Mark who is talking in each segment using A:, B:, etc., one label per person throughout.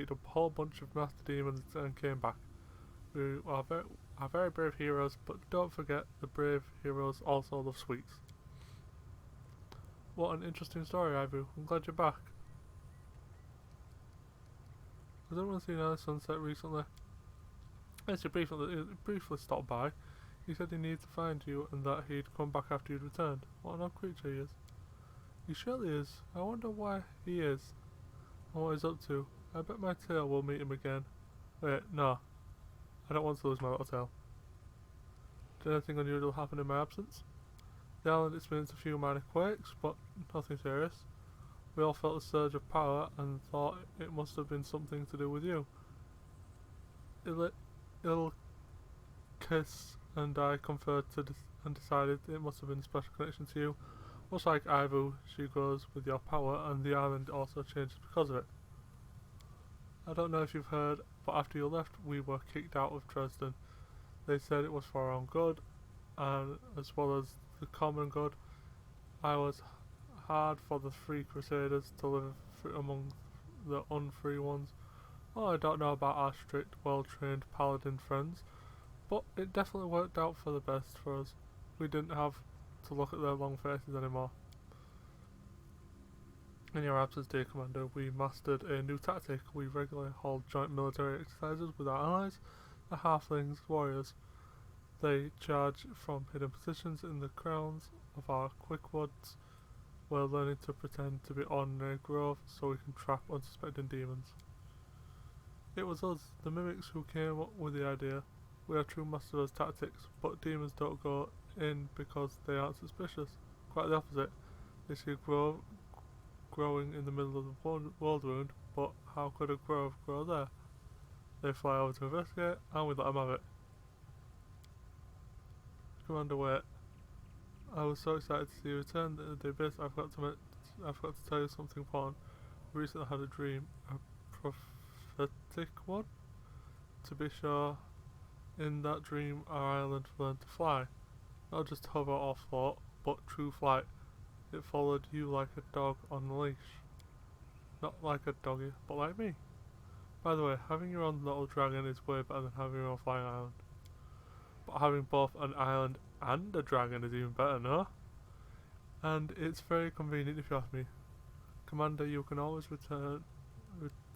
A: beat up a whole bunch of master demons and came back. We are very brave heroes, but don't forget the brave heroes also love sweets. What an interesting story, Ivu. I'm glad you're back. Has anyone seen our sunset recently? Yes, he briefly stopped by. He said he needed to find you and that he'd come back after you'd returned. What an odd creature he is. He surely is. I wonder why he is and what he's up to. I bet my tail will meet him again. Wait, no. I don't want to lose my little tail. Did anything unusual happen in my absence? The island experienced a few minor quakes, but nothing serious. We all felt a surge of power and thought it must have been something to do with you. Ilkis and I conferred and decided it must have been a special connection to you. Much like Ivu, she grows with your power, and the island also changes because of it. I don't know if you've heard, but after you left, we were kicked out of Dresden. They said it was for our own good, and as well as the common good. I was hard for the free crusaders to live among the unfree ones. Well, I don't know about our strict, well-trained paladin friends, but it definitely worked out for the best for us. We didn't have to look at their long faces anymore. In your absence, dear Commander, we mastered a new tactic. We regularly hold joint military exercises with our allies, the Halflings warriors. They charge from hidden positions in the crowns of our quickwoods. We're learning to pretend to be ordinary grove so we can trap unsuspecting demons. It was us, the mimics, who came up with the idea. We are true masters of tactics, but demons don't go in because they aren't suspicious. Quite the opposite. They see growing in the middle of the world wound, but how could a grove grow there? They fly over to investigate, and we let them have it. Commander, wait. I was so excited to see you return the abyss. I forgot to tell you something important. I recently had a dream, a prophetic one. To be sure, in that dream our island learned to fly. Not just hover or float, but true flight. It followed you like a dog on a leash. Not like a doggy, but like me. By the way, having your own little dragon is way better than having your own flying island. But having both an island and a dragon is even better, no? And it's very convenient if you ask me. Commander, you can always return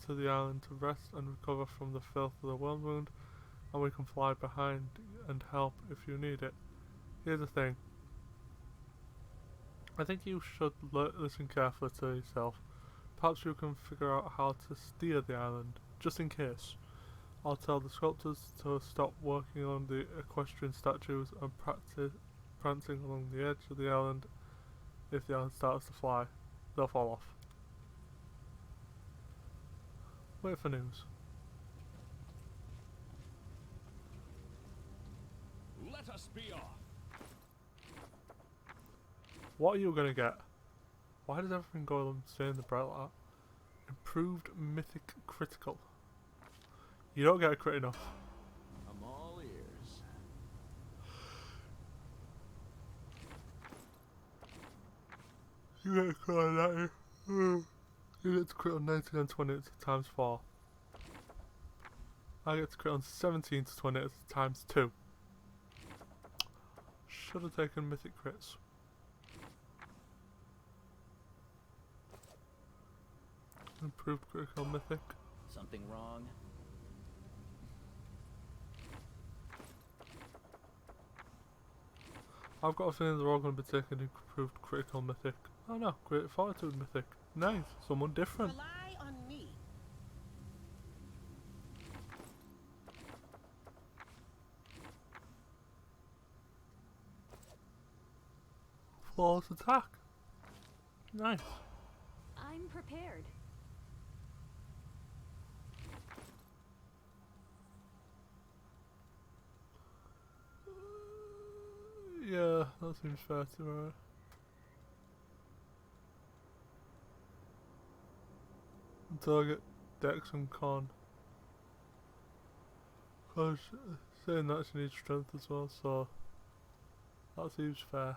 A: to the island to rest and recover from the filth of the world wound, and we can fly behind and help if you need it. Here's the thing. I think you should listen carefully to yourself. Perhaps you can figure out how to steer the island, just in case. I'll tell the sculptors to stop working on the equestrian statues and prancing along the edge of the island. If the island starts to fly, they'll fall off. Wait for news.
B: Let us be off.
A: What are you gonna get? Why does everything go and stay in the bright light? Improved mythic critical. You don't get a crit enough.
B: I'm all ears.
A: You get a crit on 90. You get to crit on 19 and 20 times 4. I get to crit on 17 to 20 times 2. Should have taken mythic crits. Improved critical mythic.
B: Something wrong?
A: I've got a feeling they're all going to be taking improved critical mythic. Oh no, great fortitude mythic. Nice, someone different.
C: Rely on me.
A: Flawless attack. Nice.
D: I'm prepared.
A: Yeah, that seems fair to her. Until I get Dex and Con. Cause saying that she needs strength as well, so that seems fair.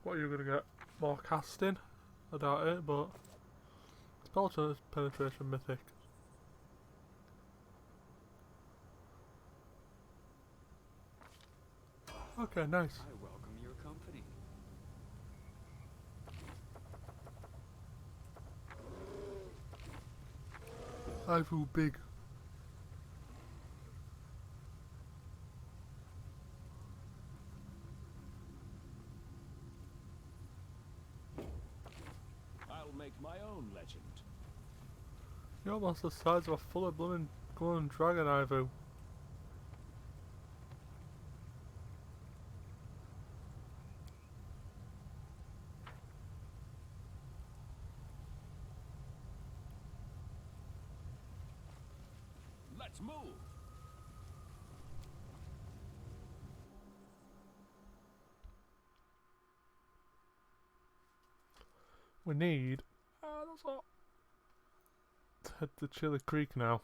A: What are you gonna get? More casting? I doubt it, but spell penetration mythic. Okay, nice.
B: I welcome your company.
A: I feel big.
B: I'll make my own legend.
A: You're almost the size of a fully blooming glowing dragon, Ivu.
B: Let's move.
A: We need. That's all. To head to Chili Creek now.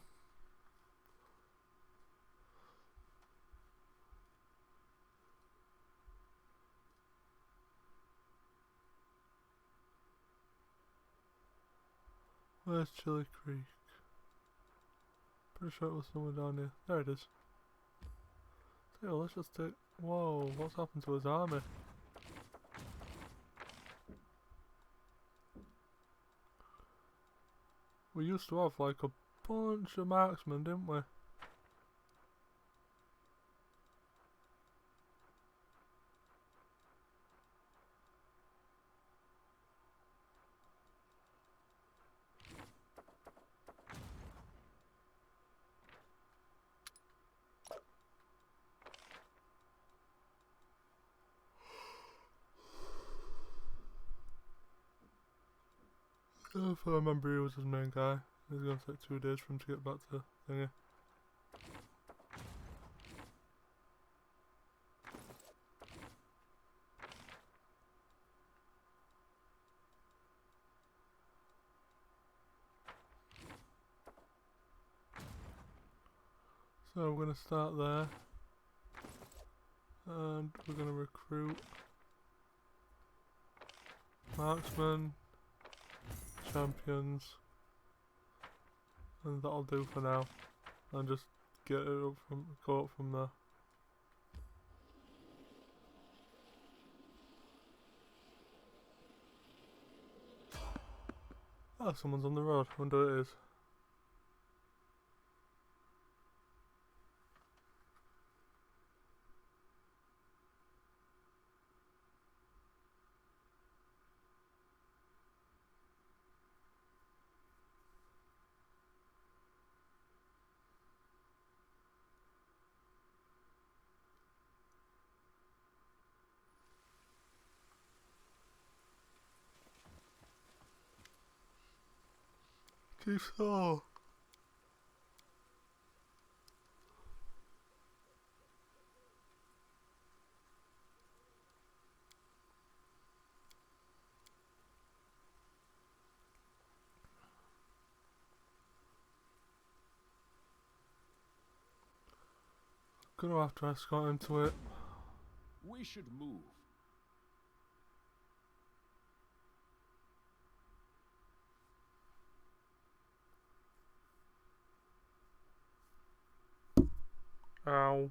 A: Where's Chili Creek? Pretty sure it was somewhere down here. There it is. So let's just take. Whoa, what's happened to his army? We used to have like a bunch of marksmen, didn't we? If I remember, he was his main guy. It's gonna take 2 days for him to get back to thingy. So we're gonna start there, and we're gonna recruit marksmen, champions, and that'll do for now. And just get it up from go up from there. Oh, someone's on the road. Wonder who it is. Chief Saw. Gonna have to escort him to it.
B: We should move.
A: Ow.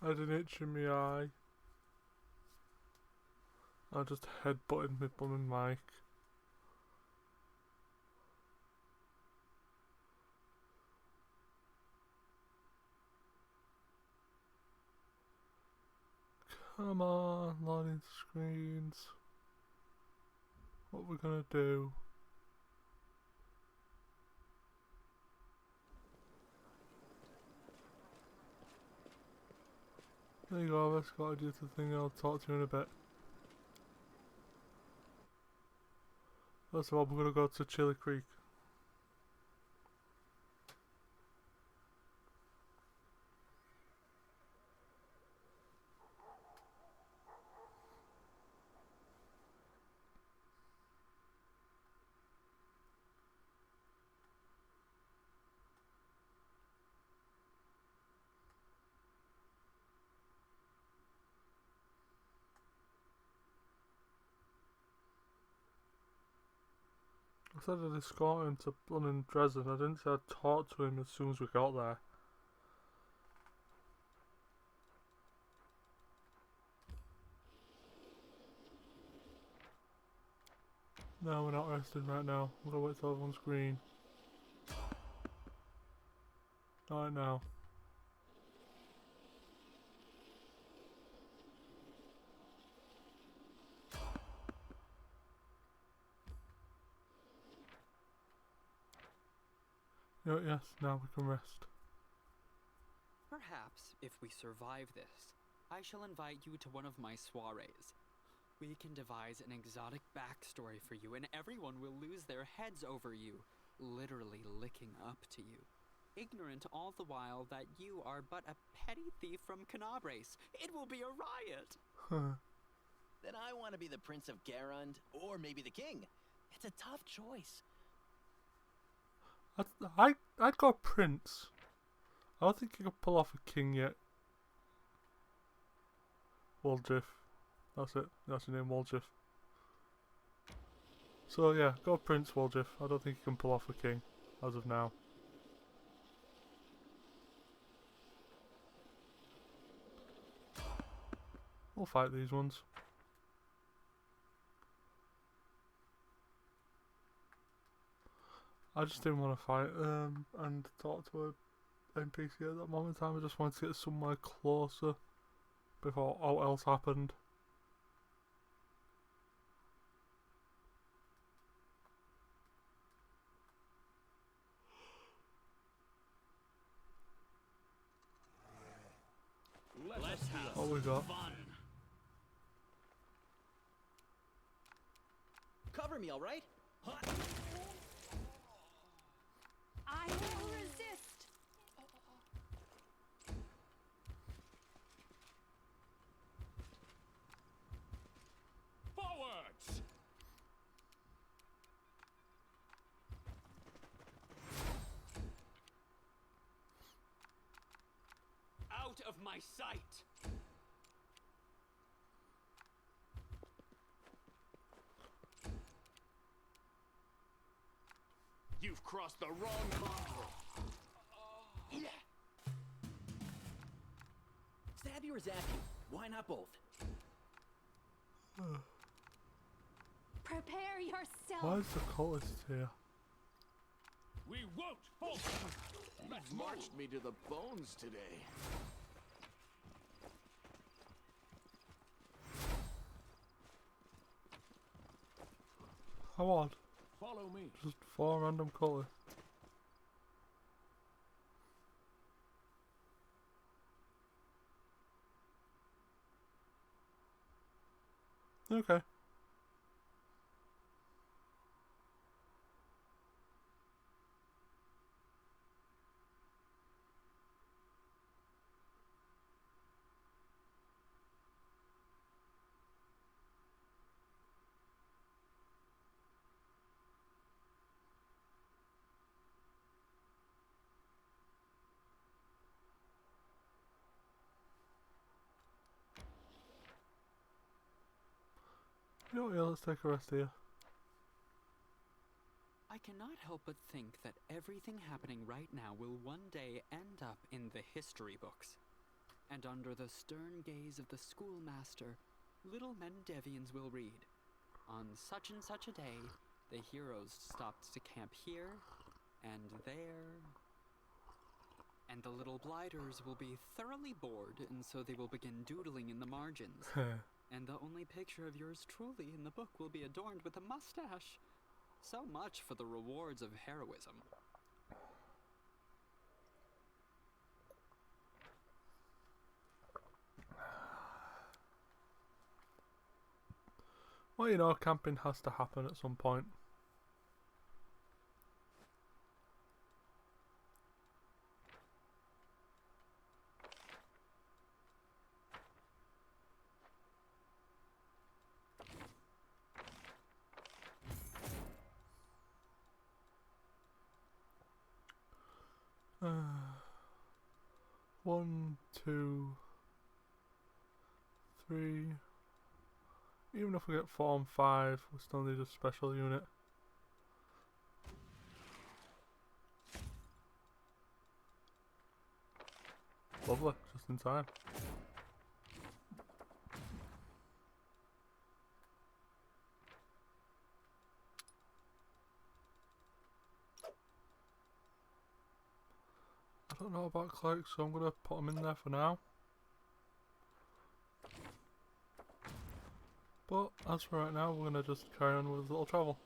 A: I had an itch in my eye. I just headbutted my bum and mic. Come on, loading screens. What we're gonna do? There you go, I've escorted you to the thing. I'll talk to you in a bit. First of all, we're gonna go to Chili Creek. said I'd escort him to blooming Dresden. I didn't say I'd talk to him as soon as we got there. No, we're not resting right now. We're gonna wait till everyone's green. Not right now. Yes, now we can rest.
C: Perhaps, if we survive this, I shall invite you to one of my soirees. We can devise an exotic backstory for you, and everyone will lose their heads over you, literally licking up to you, ignorant all the while that you are but a petty thief from Canabres. It will be a riot!
E: Then I want to be the Prince of Garund, or maybe the King. It's a tough choice.
A: I'd go Prince. I don't think you could pull off a king yet. Waldriff. That's it. That's your name, Waldriff. So yeah, go Prince Waldriff. I don't think you can pull off a king as of now. We'll fight these ones. I just didn't want to fight and talk to a NPC at that moment in time. I just wanted to get somewhere closer before all else happened.
B: Let's have
A: What we got?
B: fun.
E: Cover me, all right?
D: I will resist.
B: Forwards!
C: Out of my sight!
B: You've crossed the wrong boundary.
E: Stab you or zap you? Why not both?
D: Prepare yourself.
A: Why is the cultist here?
B: We won't falter. Let's
F: You've
B: march.
F: marched me to the bones today.
A: How odd.
B: Follow me.
A: Just 4 random cultists. Okay. You know what, yeah, let's take a rest here.
C: I cannot help but think that everything happening right now will one day end up in the history books. And under the stern gaze of the schoolmaster, little Mendevians will read, on such and such a day, the heroes stopped to camp here and there. And the little blighters will be thoroughly bored, and so they will begin doodling in the margins. And the only picture of yours truly in the book will be adorned with a mustache. So much for the rewards of heroism.
A: Well, you know, camping has to happen at some point. One, two, three. Even if we get 4 and 5, we still need a special unit. Lovely, just in time. I don't know about cloaks, so I'm gonna put them in there for now. But as for right now, we're gonna just carry on with this little travel.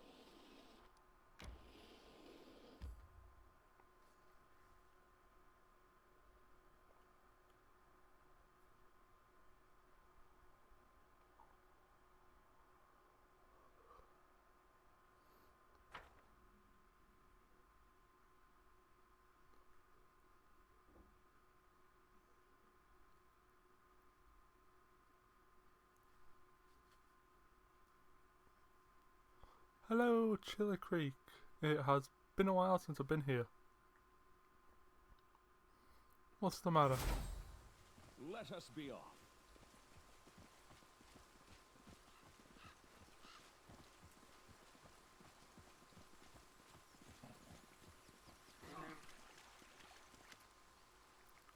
A: Hello, Chili Creek. It has been a while since I've been here. What's the matter?
B: Let us be off.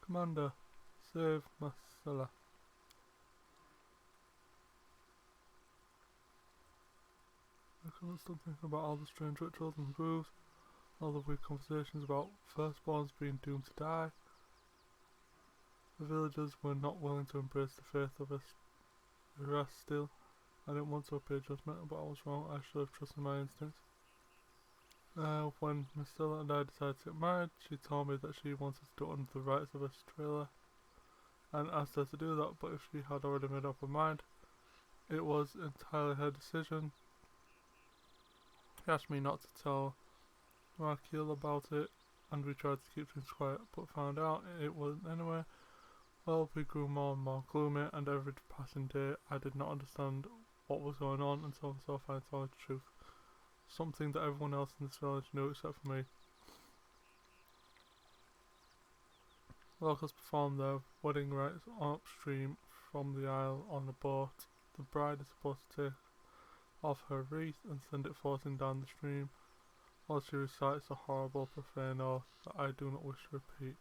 A: Commander, save Marcella. I couldn't stop thinking about all the strange rituals and grooves, all the weird conversations about firstborns being doomed to die. The villagers were not willing to embrace the faith of us still. I didn't want to appear judgmental, but I was wrong. I should have trusted my instincts. When Marcella and I decided to get married, she told me that she wanted to do it under the rights of Estrella, and asked her to do that, but if she had already made up her mind, it was entirely her decision. She asked me not to tell Markiel about it, and we tried to keep things quiet, but found out it wasn't anyway. Well, we grew more and more gloomy, and every passing day I did not understand what was going on until I finally told the truth. Something that everyone else in this village knew except for me. Locals perform their wedding rites upstream from the isle on a boat. The bride is supposed to take off her wreath and send it floating down the stream, while she recites a horrible profane oath that I do not wish to repeat.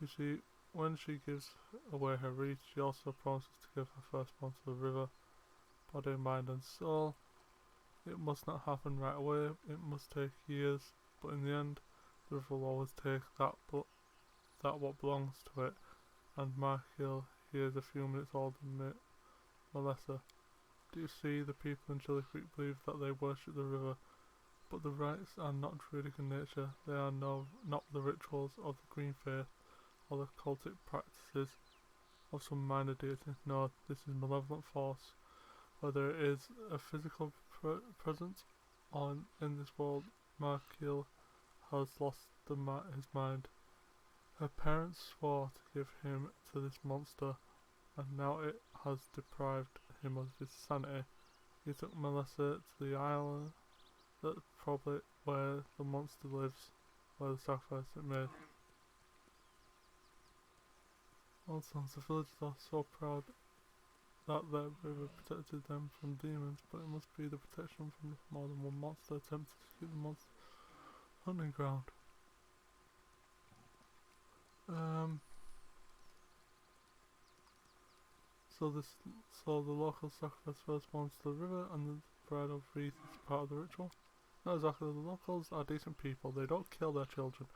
A: You see, when she gives away her wreath, she also promises to give her firstborn to the river, body, mind and soul. It must not happen right away, it must take years, but in the end, the river will always take that what belongs to it, and Markiel, he is a few minutes older than Melissa. Do you see, the people in Chili Creek believe that they worship the river, but the rites are not druidic in nature. They are not the rituals of the green faith or the cultic practices of some minor deity. No, this is malevolent force. Whether it is a physical presence or in this world, Markiel has lost his mind. Her parents swore to give him to this monster, and now it has deprived him of his sanity. He took Melissa to the island that's probably where the monster lives, where the sacrifice it made. Also, the villagers are so proud that their river protected them from demons, but it must be the protection from more than one monster attempted to keep the monster hunting ground. So the local sacrifice firstborn to the river, and the bridal wreath is part of the ritual. Not exactly. The locals are decent people. They don't kill their children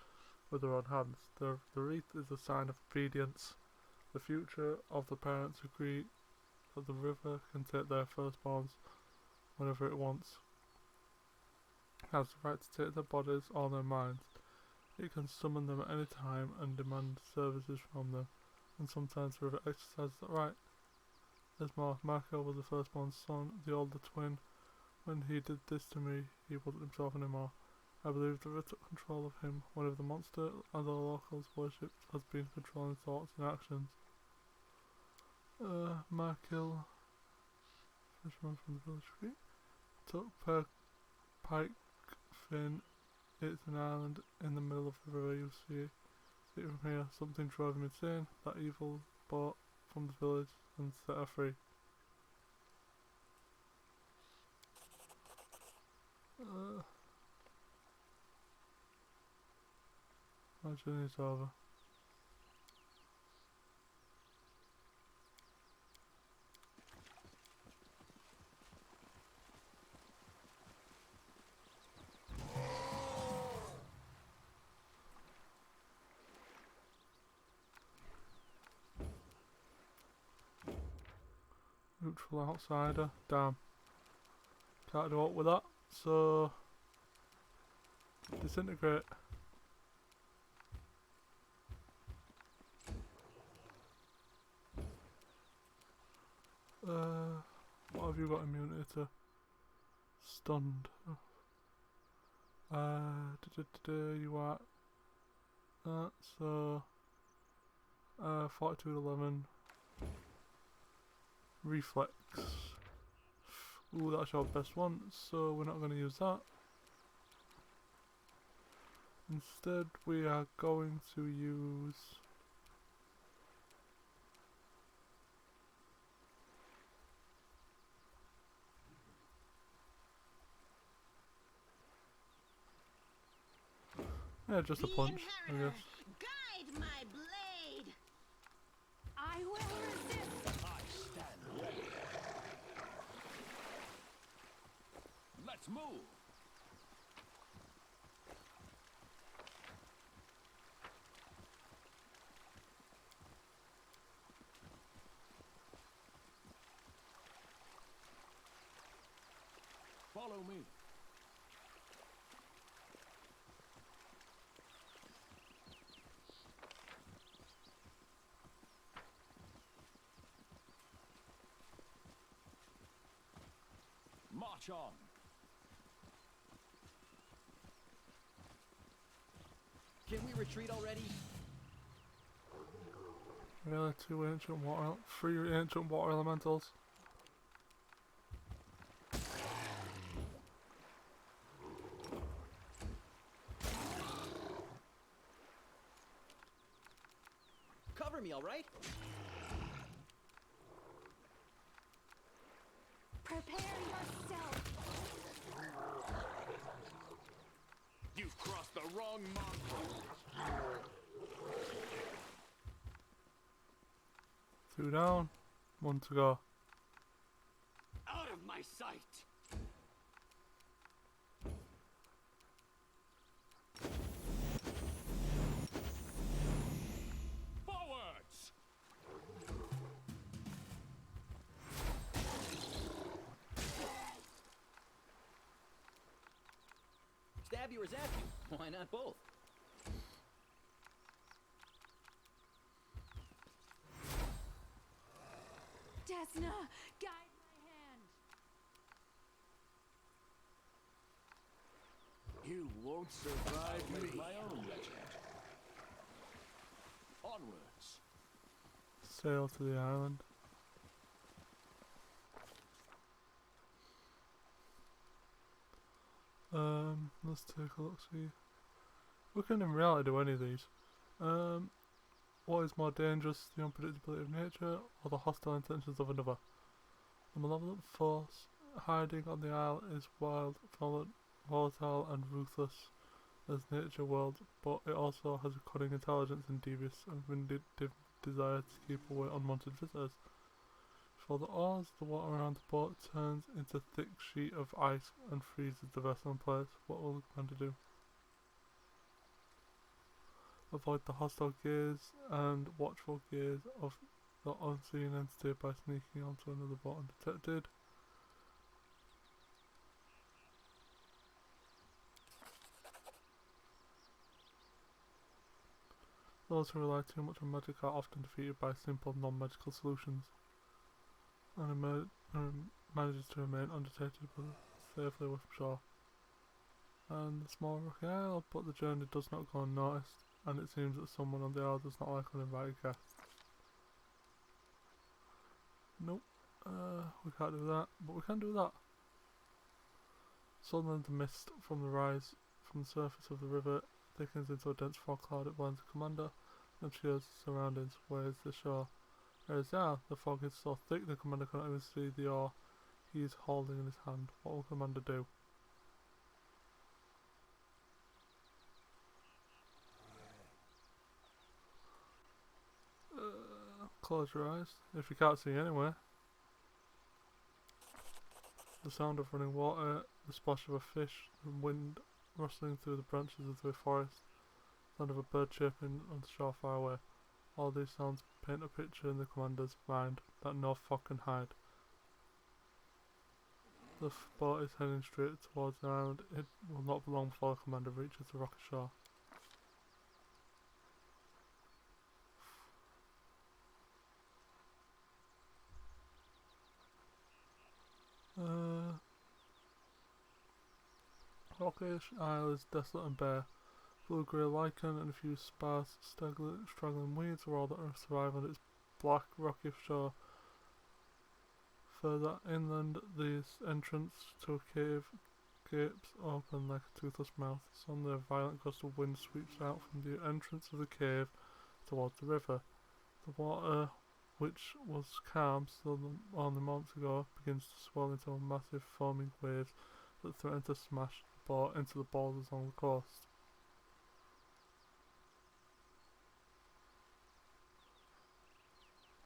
A: with their own hands. The wreath is a sign of obedience. The future of the parents agree that the river can take their firstborns whenever it wants. It has the right to take their bodies or their minds. It can summon them at any time and demand services from them, and sometimes the river exercises that right. There's more. Marco was the firstborn son, the older twin. When he did this to me, he wasn't himself anymore. I believe the river took control of him whenever the monster and the locals worship has been controlling thoughts and actions. Markill, fisherman from the village street, took per pike fin. It's an island in the middle of the river. You see it from here. Something drove him insane. That evil boat from the village and set her free. My journey's over. Neutral outsider. Damn. Can't do up with that. So disintegrate. What have you got immunity to? Stunned. You are that, so 42 to 11. Reflex. Ooh, that's your best one, so we're not going to use that. Instead, we are going to use just a punch, I guess.
D: Guide my blade. I will resist.
B: I stand ready. Let's move. Follow me. March on.
E: Can we retreat already?
A: Really, three ancient water elementals.
E: Cover me, all right?
D: Prepare yourself.
F: You've crossed the wrong mongrel.
A: 2 down, 1 to go.
C: Out of my sight!
B: Forwards!
E: Stab you or zap you? Why not both?
D: Desna, guide my hand.
F: You won't survive
B: Make
F: me.
B: my own regiment. Onwards.
A: Sail to the island. Let's take a look, see. We can in reality do any of these. What is more dangerous, the unpredictability of nature or the hostile intentions of another? The malevolent force hiding on the isle is wild, volatile and ruthless as nature world, but it also has a cunning intelligence and devious and vindictive desire to keep away unwanted visitors. For the oars, the water around the boat turns into a thick sheet of ice and freezes the vessel in place. What will the commander do? Avoid the hostile gaze and watchful gaze of the unseen entity by sneaking onto another boat undetected. Those who rely too much on magic are often defeated by simple non-magical solutions, and manages to remain undetected but safely with shore. And the small rocky isle, but the journey does not go unnoticed, and it seems that someone on the isle does not like uninvited guests. Nope, we can't do that, but we can do that. Suddenly the mist from the surface of the river thickens into a dense fog cloud. It blinds the commander and obscures the surroundings. Where is the shore? There is the isle. The fog is so thick the commander cannot even see the oar he is holding in his hand. What will the commander do? Close your eyes, if you can't see anyway. The sound of running water, the splash of a fish, the wind rustling through the branches of the forest, the sound of a bird chirping on the shore far away. All these sounds paint a picture in the commander's mind that no fog can hide. The boat is heading straight towards the island. It will not be long before the commander reaches the rocky shore. Rockish Isle is desolate and bare. Blue-grey lichen and a few sparse, straggling weeds are all that survive on its black, rocky shore. Further inland, the entrance to a cave gapes open like a toothless mouth. Suddenly, a violent gust of wind sweeps out from the entrance of the cave towards the river. The water, which was calm still only moments ago, begins to swell into massive foaming waves that threaten to smash the boat into the boulders along the coast.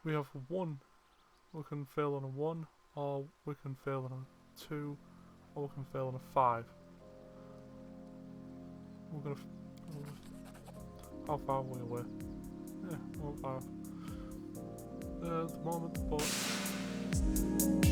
A: We have 1. We can fail on a 1, or we can fail on a 2, or we can fail on a 5. We're gonna. How far are we away? Yeah, not far. At the moment, but